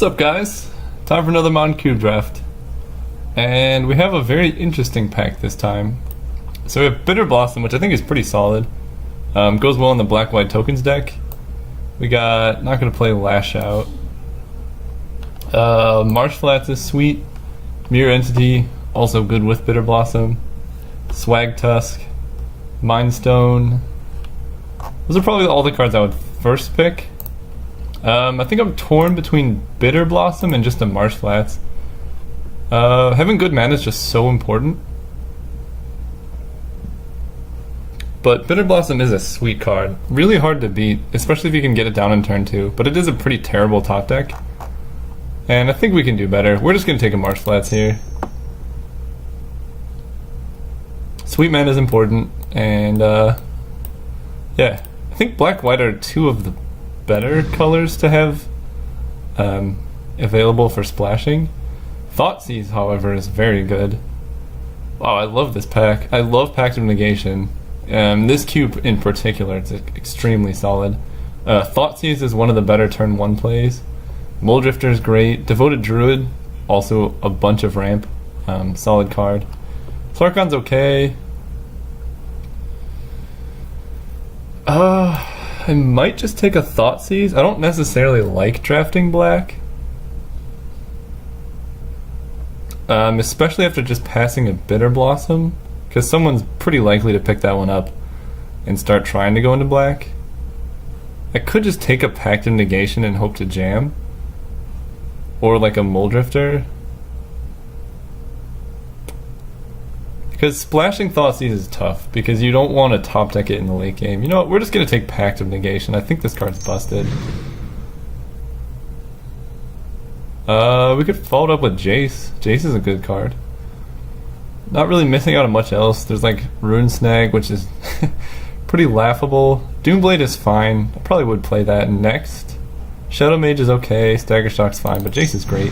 What's up, guys? Time for another Mon Cube draft. And we have a very interesting pack this time. So we have Bitter Blossom, which I think is pretty solid. Goes well in the black-white tokens deck. We got, not going to play Lash Out. Marsh Flats is sweet. Mirror Entity, also good with Bitter Blossom. Swag Tusk. Mind Stone. Those are probably all the cards I would first pick. I think I'm torn between Bitter Blossom and just a Marsh Flats. Having good mana is just so important. But Bitter Blossom is a sweet card. Really hard to beat, especially if you can get it down in turn 2. But it is a pretty terrible top deck. And I think we can do better. We're just going to take a Marsh Flats here. Sweet mana is important. And yeah, I think black-white are two of the better colors to have available for splashing. Thoughtseize, however, is very good. Wow, I love this pack. I love Pact of Negation. This cube in particular, it's extremely solid. Thoughtseize is one of the better turn 1 plays. Muldrifter is great. Devoted Druid, also a bunch of ramp. Solid card. Sarkon's okay. I might just take a Thoughtseize. I don't necessarily like drafting black. Especially after just passing a Bitter Blossom, because someone's pretty likely to pick that one up and start trying to go into black. I could just take a Pact of Negation and hope to jam. Or like a Muldrifter. Because splashing Thoughtseize is tough, because you don't want to top deck it in the late game. You know what, we're just going to take Pact of Negation. I think this card's busted. We could follow it up with Jace. Jace is a good card. Not really missing out on much else. There's like Rune Snag, which is pretty laughable. Doomblade is fine. I probably would play that next. Shadow Mage is okay. Stagger Shock's fine, but Jace is great.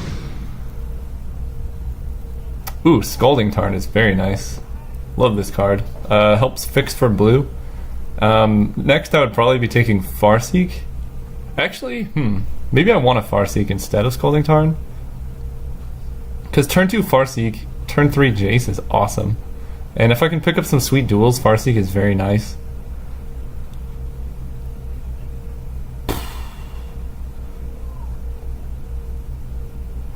Ooh, Scalding Tarn is very nice. Love this card. Helps fix for blue. Next I would probably be taking Farseek. Actually, maybe I want a Farseek instead of Scalding Tarn. Because turn 2 Farseek, turn 3 Jace is awesome. And if I can pick up some sweet duels, Farseek is very nice.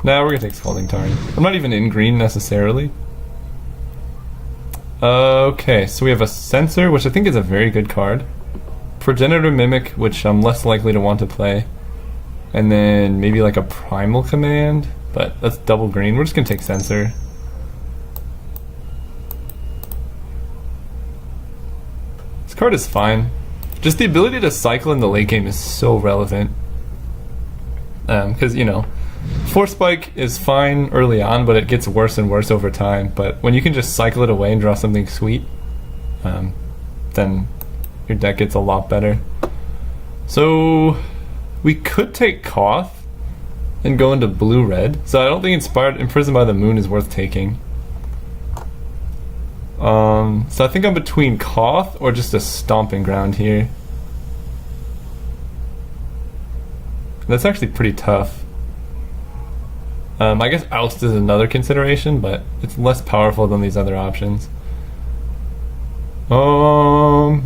Nah, we're gonna take Scalding Tarn. I'm not even in green necessarily. Okay, so we have a Censor, which I think is a very good card. Progenitor Mimic, which I'm less likely to want to play. And then maybe like a Primal Command, but that's double green. We're just gonna take Censor. This card is fine. Just the ability to cycle in the late game is so relevant. Because, you know, Force Spike is fine early on, but it gets worse and worse over time. But when you can just cycle it away and draw something sweet, then your deck gets a lot better. So we could take Koth and go into blue-red. So I don't think Imprisoned by the Moon is worth taking. So I think I'm between Koth or just a Stomping Ground here. That's actually pretty tough. I guess Oust is another consideration, but it's less powerful than these other options. I'm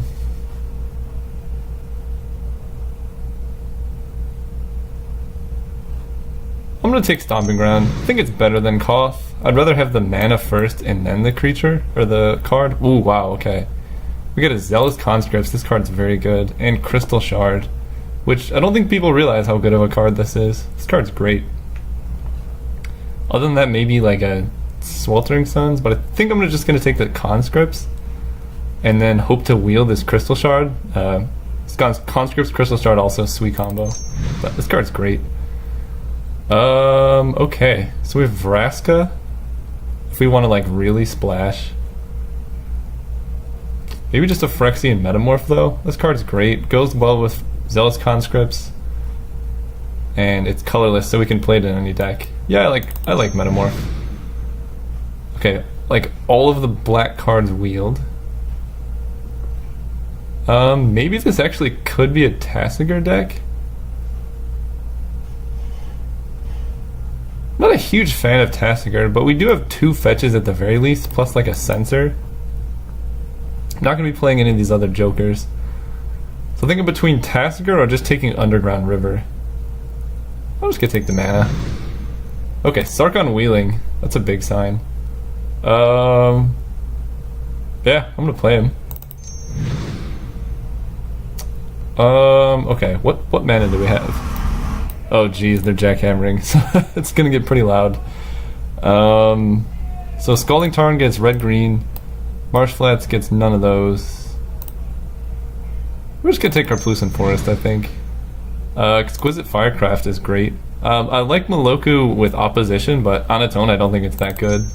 gonna take Stomping Ground. I think it's better than Koth. I'd rather have the mana first and then the creature, or the card. Ooh, wow, okay. We got a Zealous Conscripts. This card's very good. And Crystal Shard, which I don't think people realize how good of a card this is. This card's great. Other than that, maybe like a Sweltering Suns, but I think I'm just going to take the Conscripts and then hope to wield this Crystal Shard. Conscripts, Crystal Shard, also a sweet combo. But this card's great. Okay, so we have Vraska. If we want to like really splash. Maybe just a Phyrexian Metamorph though. This card's great. Goes well with Zealous Conscripts. And it's colorless, so we can play it in any deck. Yeah, I like Metamorph. Okay, like all of the black cards wield. Maybe this actually could be a Tasigur deck. not a huge fan of Tasigur, but we do have 2 fetches at the very least, plus like a sensor. I'm not going to be playing any of these other jokers. So thinking between Tasigur or just taking Underground River. I'm just going to take the mana. Okay, Sarkon Wheeling. That's a big sign. Yeah, I'm going to play him. Okay, what mana do we have? Oh geez, they're jackhammering, so it's gonna get pretty loud. So Scalding Tarn gets red-green, Marsh Flats gets none of those. We're just gonna take Karplusan Forest, I think. Exquisite Firecraft is great. I like Maloku with opposition, but on its own I don't think it's that good.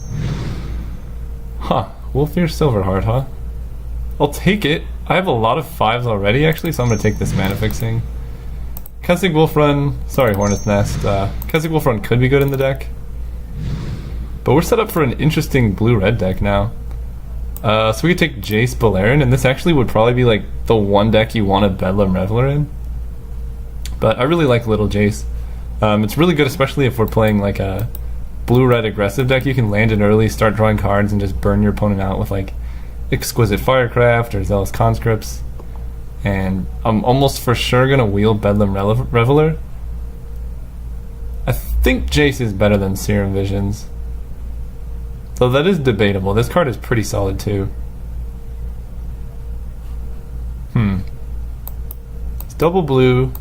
Huh, Wolfmere Silverheart, huh? I'll take it. I have a lot of 5s already, actually, so I'm going to take this mana fixing. Kessig Wolfrun, sorry, Hornet's Nest. Kessig Wolfrun could be good in the deck. But we're set up for an interesting blue-red deck now. So we could take Jace Balerion, and this actually would probably be like the one deck you want a Bedlam Reveler in. But I really like Little Jace. It's really good, especially if we're playing like a blue-red aggressive deck. You can land in early, start drawing cards, and just burn your opponent out with like Exquisite Firecraft or Zealous Conscripts. And I'm almost for sure gonna wheel Bedlam Reveler. I think Jace is better than Serum Visions, so that is debatable. This card is pretty solid too. It's double blue.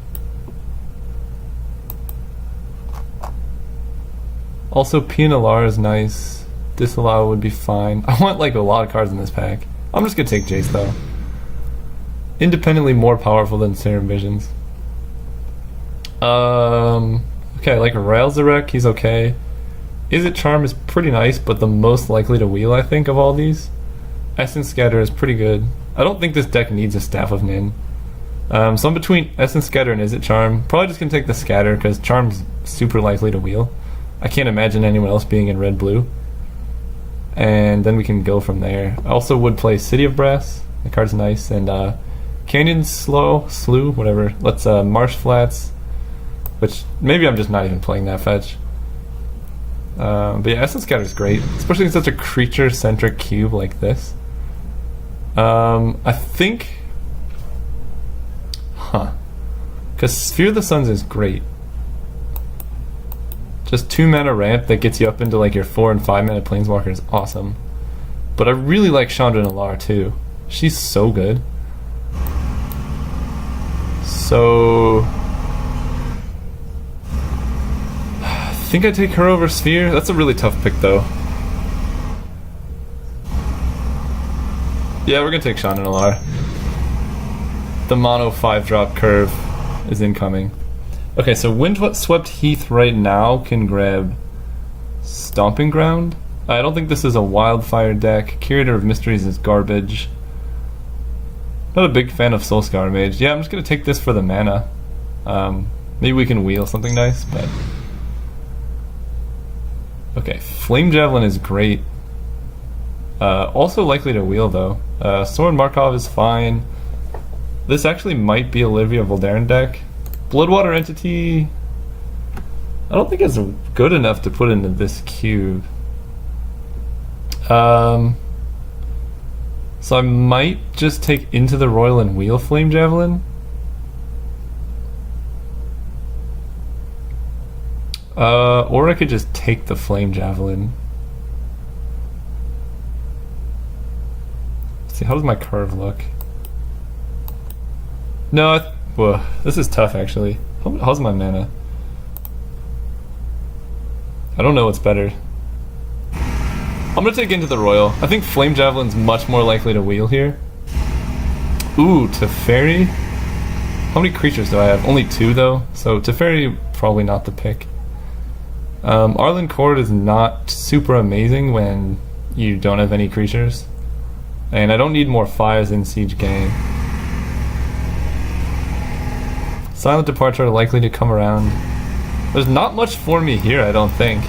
Also, Pianalar is nice. Disallow would be fine. I want like a lot of cards in this pack. I'm just gonna take Jace though. Independently more powerful than Serum Visions. Okay, like Railzarek, he's okay. Izzet Charm is pretty nice, but the most likely to wheel, I think, of all these. Essence Scatter is pretty good. I don't think this deck needs a Staff of Nin. So I'm between Essence Scatter and Izzet Charm. Probably just gonna take the Scatter, because Charm's super likely to wheel. I can't imagine anyone else being in red-blue. And then we can go from there. I also would play City of Brass. The card's nice. And Canyon Slough, whatever. Let's Marsh Flats, which maybe I'm just not even playing that fetch. But yeah, Essence Scatter is great, especially in such a creature-centric cube like this. I think... Because Sphere of the Suns is great. Just 2 mana ramp that gets you up into like your 4 and 5 mana Planeswalker is awesome. But I really like Chandra Nalaar too. She's so good. So... I think I take her over Sphere. That's a really tough pick though. Yeah, we're gonna take Chandra Nalaar. The mono 5-drop curve is incoming. Okay, so Windswept Heath right now can grab Stomping Ground. I don't think this is a Wildfire deck. Curator of Mysteries is garbage. Not a big fan of Soulscar Mage. Yeah, I'm just going to take this for the mana. Maybe we can wheel something nice, but... Okay, Flame Javelin is great. Also likely to wheel, though. Soren Markov is fine. This actually might be Olivia Voldaren deck. Bloodwater Entity, I don't think it's good enough to put into this cube. So I might just take Into the Royal and wheel Flame Javelin. Or I could just take the Flame Javelin. Let's see, how does my curve look? No, whoa, this is tough actually. How's my mana? I don't know what's better. I'm gonna take Into the Royal. I think Flame Javelin's much more likely to wheel here. Ooh, Teferi? How many creatures do I have? Only 2 though, so Teferi probably not the pick. Arlen Cord is not super amazing when you don't have any creatures. And I don't need more 5s in Siege game. Silent Departure likely to come around. There's not much for me here, I don't think.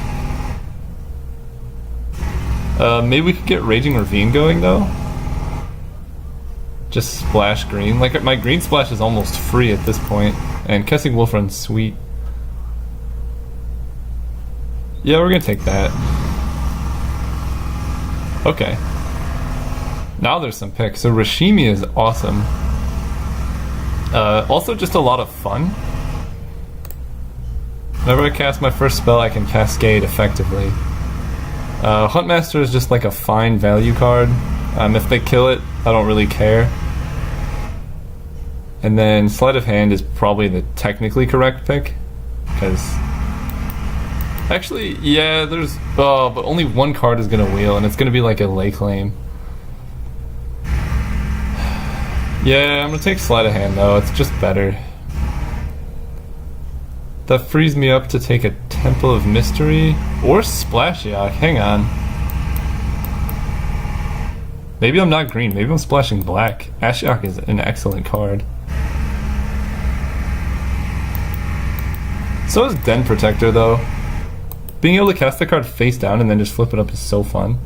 Maybe we could get Raging Ravine going, though. Just splash green. Like, my green splash is almost free at this point. And Kessig Wolfrun's sweet. Yeah, we're gonna take that. Okay. Now there's some picks. So Rashimi is awesome. Also just a lot of fun. Whenever I cast my first spell, I can cascade effectively. Huntmaster is just like a fine value card. If they kill it, I don't really care. And then Sleight of Hand is probably the technically correct pick. Because... Actually, yeah, there's... Oh, but only one card is going to wheel, and it's going to be like a lay claim. Yeah, I'm going to take Sleight of Hand, though. It's just better. That frees me up to take a Temple of Mystery or Splashiok. Hang on. Maybe I'm not green. Maybe I'm splashing black. Ashiok is an excellent card. So is Den Protector, though. Being able to cast the card face down and then just flip it up is so fun.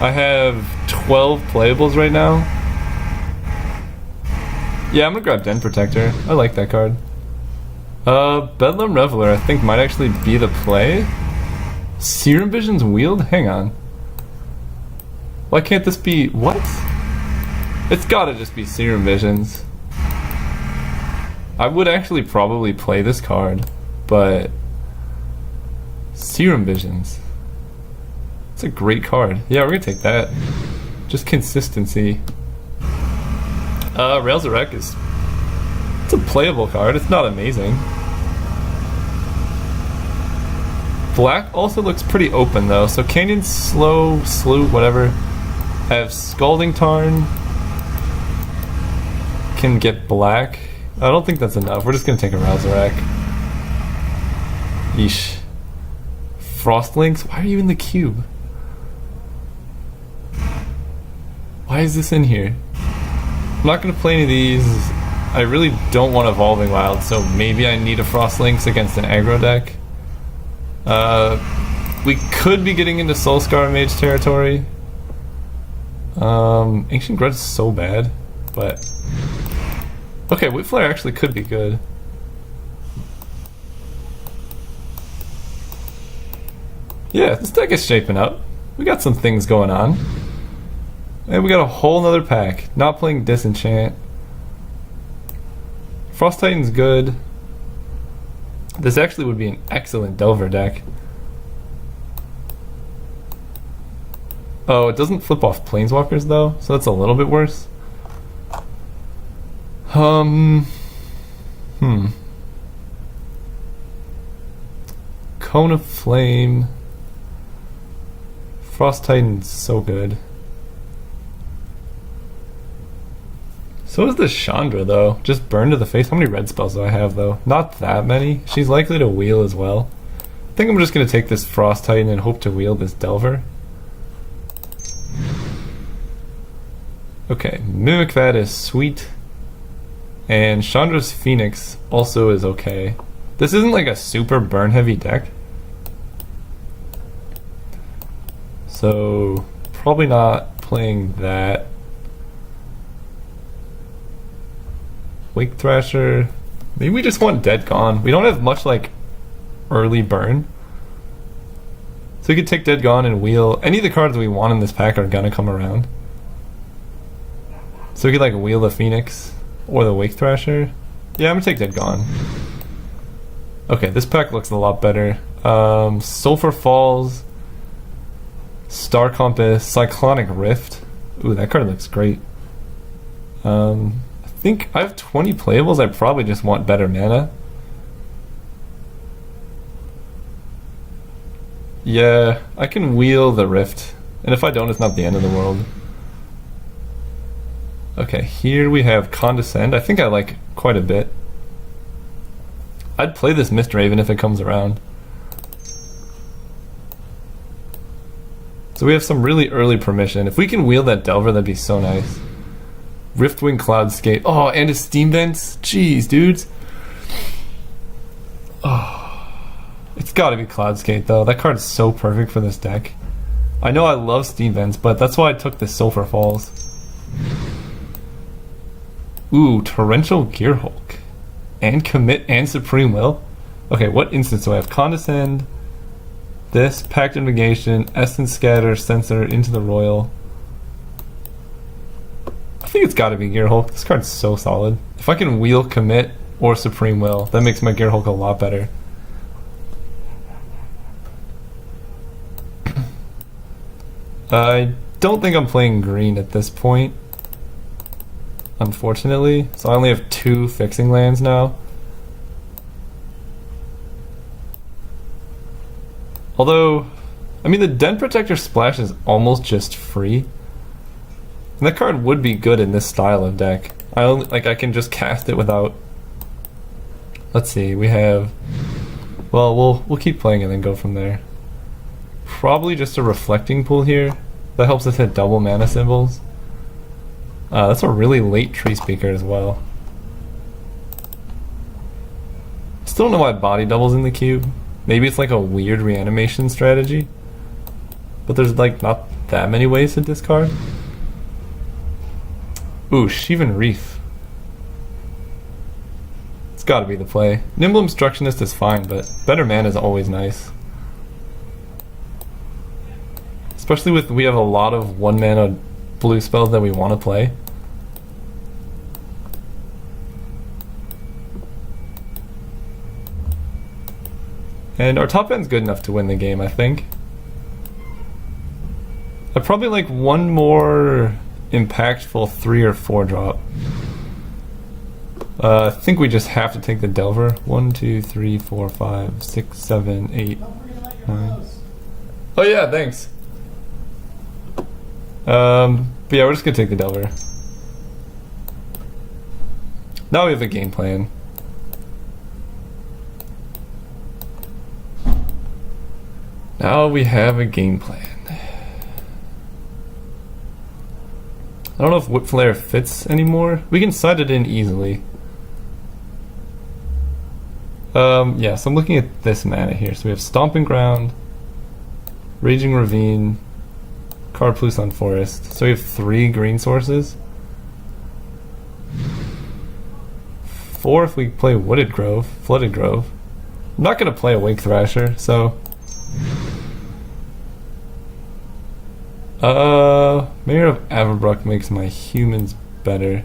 I have 12 playables right now. Yeah, I'm gonna grab Den Protector. I like that card. Bedlam Reveler I think might actually be the play. Serum Vision's wheeled? Hang on. Why can't this be... What? It's gotta just be Serum Visions. I would actually probably play this card, but... Serum Visions. It's a great card. Yeah, we're gonna take that. Just consistency. Railsarek is... It's a playable card. It's not amazing. Black also looks pretty open though. So Canyon, Slow, Sloot, whatever. I have Scalding Tarn. Can get black. I don't think that's enough. We're just gonna take a Railsarek. Yeesh. Frostlinks? Why are you in the cube? Why is this in here? I'm not gonna play any of these. I really don't want Evolving Wild, so maybe I need a Frostlinks against an aggro deck. We could be getting into Soulscar Mage territory. Ancient Grudge is so bad, but... Okay, Whipflare actually could be good. Yeah, this deck is shaping up. We got some things going on. And we got a whole nother pack. Not playing Disenchant. Frost Titan's good. This actually would be an excellent Delver deck. Oh, it doesn't flip off Planeswalkers though, so that's a little bit worse. Cone of Flame. Frost Titan's so good. So is this Chandra though. Just burn to the face. How many red spells do I have though? Not that many. She's likely to wheel as well. I think I'm just going to take this Frost Titan and hope to wheel this Delver. Okay, Mimic Vat is sweet. And Chandra's Phoenix also is okay. This isn't like a super burn heavy deck. So, probably not playing that. Wake Thrasher. Maybe we just want Dead Gone. We don't have much like early burn. So we could take Dead Gone and wheel. Any of the cards we want in this pack are gonna come around. So we could like wheel the Phoenix or the Wake Thrasher. Yeah, I'm gonna take Dead Gone. Okay, this pack looks a lot better. Sulphur Falls, Star Compass, Cyclonic Rift. Ooh, that card looks great. I think I have 20 playables. I probably just want better mana. Yeah, I can wheel the Rift. And if I don't, it's not the end of the world. Okay, here we have Condescend. I think I like quite a bit. I'd play this Mistraven if it comes around. So we have some really early permission. If we can wheel that Delver, that'd be so nice. Riftwing Cloudscape. Oh, and a Steam Vents? Jeez, dudes. Oh, it's gotta be Cloudscape, though. That card is so perfect for this deck. I know I love Steam Vents, but that's why I took this Sulphur Falls. Ooh, Torrential Gearhulk. And Commit and Supreme Will. Okay, what instance do I have? Condescend, this, Pact of Negation, Essence Scatter, Censor, into the Royal. I think it's gotta be Gearhulk. This card's so solid. If I can wheel Commit or Supreme Will, that makes my Gearhulk a lot better. I don't think I'm playing green at this point, unfortunately. So I only have 2 fixing lands now. Although, I mean, the Den Protector Splash is almost just free. And that card would be good in this style of deck. I can just cast it without. Let's see, we have. Well, we'll keep playing and then go from there. Probably just a Reflecting Pool here. That helps us hit double mana symbols. That's a really late Tree Speaker as well. Still don't know why Body Double's in the cube. Maybe it's like a weird reanimation strategy. But there's like not that many ways to discard. Ooh, Shivan Reef. It's gotta be the play. Nimble Obstructionist is fine, but better mana is always nice. Especially with we have a lot of 1 mana blue spells that we want to play. And our top end's good enough to win the game, I think. I'd probably like one more impactful 3 or 4 drop. I think we just have to take the Delver. 1, 2, 3, 4, 5, 6, 7, 8, 9. Oh yeah, thanks. But yeah, we're just gonna take the Delver. Now we have a game plan. Now we have a game plan. I don't know if Whip Flare fits anymore. We can side it in easily. Yeah, so I'm looking at this mana here. So we have Stomping Ground, Raging Ravine, Karplusan Forest. So we have 3 green sources. 4 if we play Wooded Grove, Flooded Grove. I'm not gonna play a Wake Thrasher, so Mayor of Averbrook makes my humans better.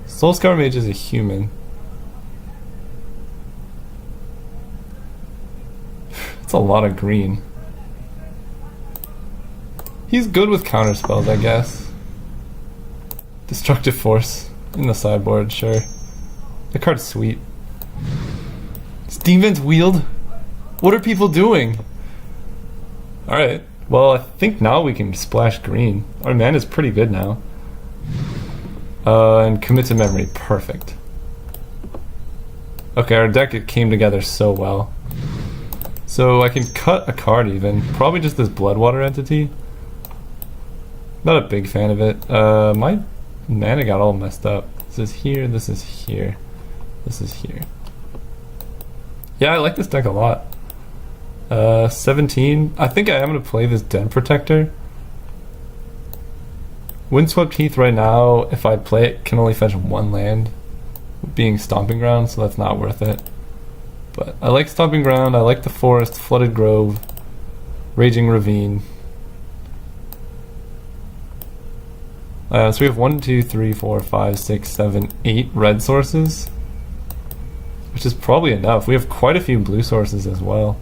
Soulscar Mage is a human. It's a lot of green. He's good with counter spells, I guess. Destructive Force in the sideboard, sure. The card's sweet. Steam Vent Wield? What are people doing? Alright. Well, I think now we can splash green. Our mana's pretty good now. And Commit to Memory. Perfect. Okay, our deck it came together so well. So I can cut a card even. Probably just this Bloodwater entity. Not a big fan of it. My mana got all messed up. This is here, this is here. This is here. Yeah, I like this deck a lot. 17. I think I am going to play this Den Protector. Windswept Heath right now, if I play it, can only fetch 1 land, being Stomping Ground, so that's not worth it. But I like Stomping Ground, I like the Forest, Flooded Grove, Raging Ravine. So we have 1, 2, 3, 4, 5, 6, 7, 8 red sources, which is probably enough. We have quite a few blue sources as well.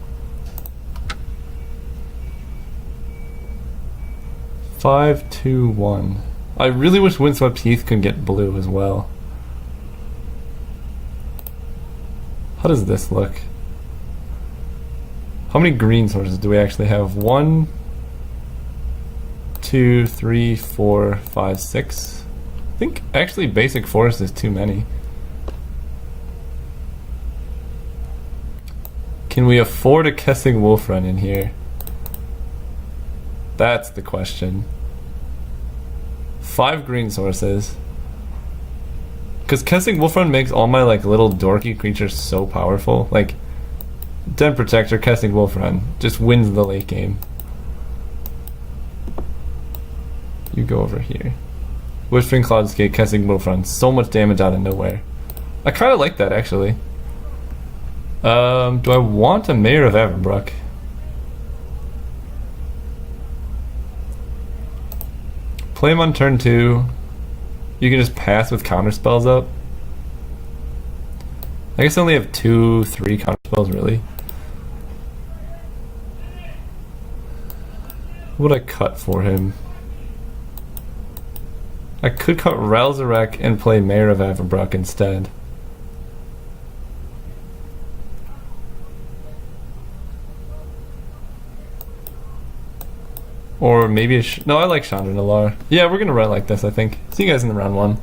5, 2, 1. I really wish Windswept Heath could get blue as well. How does this look? How many green sources do we actually have? 1, 2, 3, 4, 5, 6. I think actually Basic Forest is too many. Can we afford a Kessing Wolf Run in here? That's the question. 5 green sources. Because Kessing Wolf Run makes all my like little dorky creatures so powerful. Like Den Protector, Kessing Wolf Run just wins the late game. You go over here. Whispering Cloudscape, Kessing Wolf Run. So much damage out of nowhere. I kind of like that actually. Do I want a Mayor of Avonbrook? Play him on turn 2. You can just pass with counter spells up. I guess I only have 2, 3 counter spells really. What would I cut for him? I could cut Ralzarek and play Mayor of Avonbrook instead. Or maybe no, I like Chandra Nalar. Yeah, we're gonna run like this, I think. See you guys in the round 1.